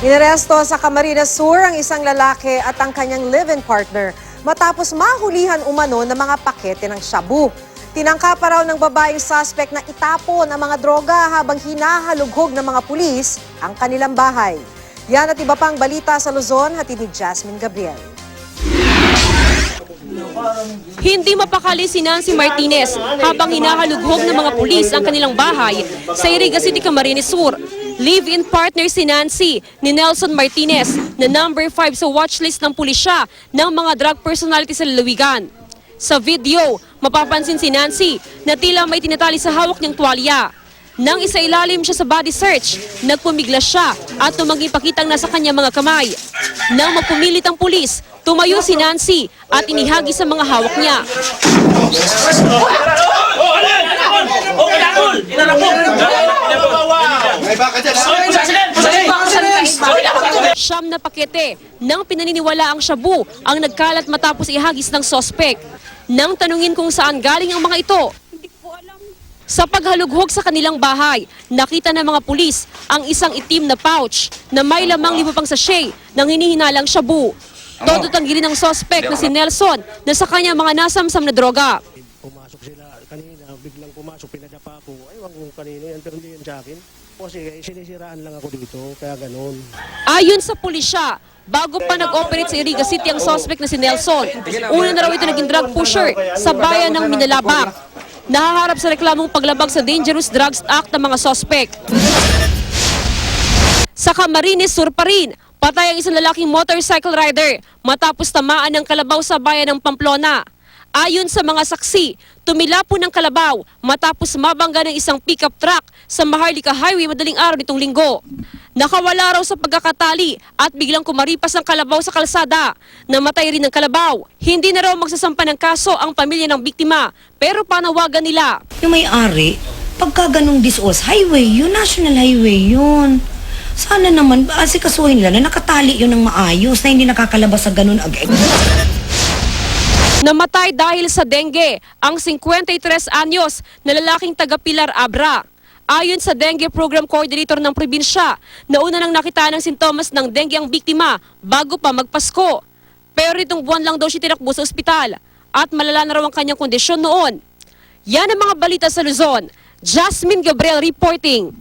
Inaresto sa Camarines Sur ang isang lalaki at ang kanyang live-in partner matapos mahulihan umano ng mga pakete ng shabu. Tinangka pa raw ng babaeng suspect na itapon ang mga droga habang hinahalughog ng mga pulis ang kanilang bahay. Yan at iba pang balita sa Luzon, hatid ni Jasmine Gabriel. Hindi mapakali si Nancy Martinez habang hinahalughog ng mga pulis ang kanilang bahay sa Iriga City, Camarines Sur. Live-in partner si Nancy ni Nelson Martinez na number 5 sa watchlist ng pulisya ng mga drug personality sa lalawigan. Sa video, mapapansin si Nancy na tila may tinatali sa hawak niyang tuwalya. Nang isailalim siya sa body search, nagpumiglas siya at tumangging pakitang nasa kanya mga kamay. Nang magpumilit ang pulis, tumayo si Nancy at inihagi sa mga hawak niya. Siyam na pakete ng pinaniniwala ang shabu ang nagkalat matapos ihagis ng sospek. Nang tanungin kung saan galing ang mga ito, hindi ko alam. Sa paghalughog sa kanilang bahay, nakita ng mga pulis ang isang itim na pouch na may lamang 5 pang sachet ng hinihinalang shabu. Todo tanggirin ng sospek na si Nelson na sa kanya mga nasamsam na droga. Pumasok sila kanina, biglang pumasok, pinadapa ako. Ewan kung kanino yan, pero hindi yan sa akin. Kasi sinisiraan lang ako dito, kaya ganun. Ayon sa pulisya, bago pa nag-operate sa Iriga City ang suspect na si Nelson, una na raw ito naging drug pusher sa bayan ng Minalabak. Nahaharap sa reklamong paglabag sa Dangerous Drugs Act ng mga suspect. Sa Camarines Sur pa rin, patay ang isang lalaking motorcycle rider matapos tamaan ng kalabaw sa bayan ng Pamplona. Ayon sa mga saksi, tumila po ng kalabaw matapos mabangga ng isang pickup truck sa Maharlika Highway madaling araw nitong linggo. Nakawala raw sa pagkakatali at biglang kumaripas ang kalabaw sa kalsada. Namatay rin ang kalabaw. Hindi na raw magsasampa ng kaso ang pamilya ng biktima, pero panawagan nila. Yung may-ari, pagka ganung disos, highway yun, national highway yun. Sana naman, asikasuhin nila na nakatali yun ng maayos, na hindi nakakalabas sa ganun agad. Namatay dahil sa dengue ang 53 anyos na lalaking taga Pilar Abra. Ayon sa dengue program coordinator ng probinsya, nauna nang nakita ng sintomas ng dengue ang biktima bago pa magpasko. Pero itong buwan lang daw siya tinakbo sa ospital at malala na raw ang kanyang kondisyon noon. Yan ang mga balita sa Luzon. Jasmine Gabriel reporting.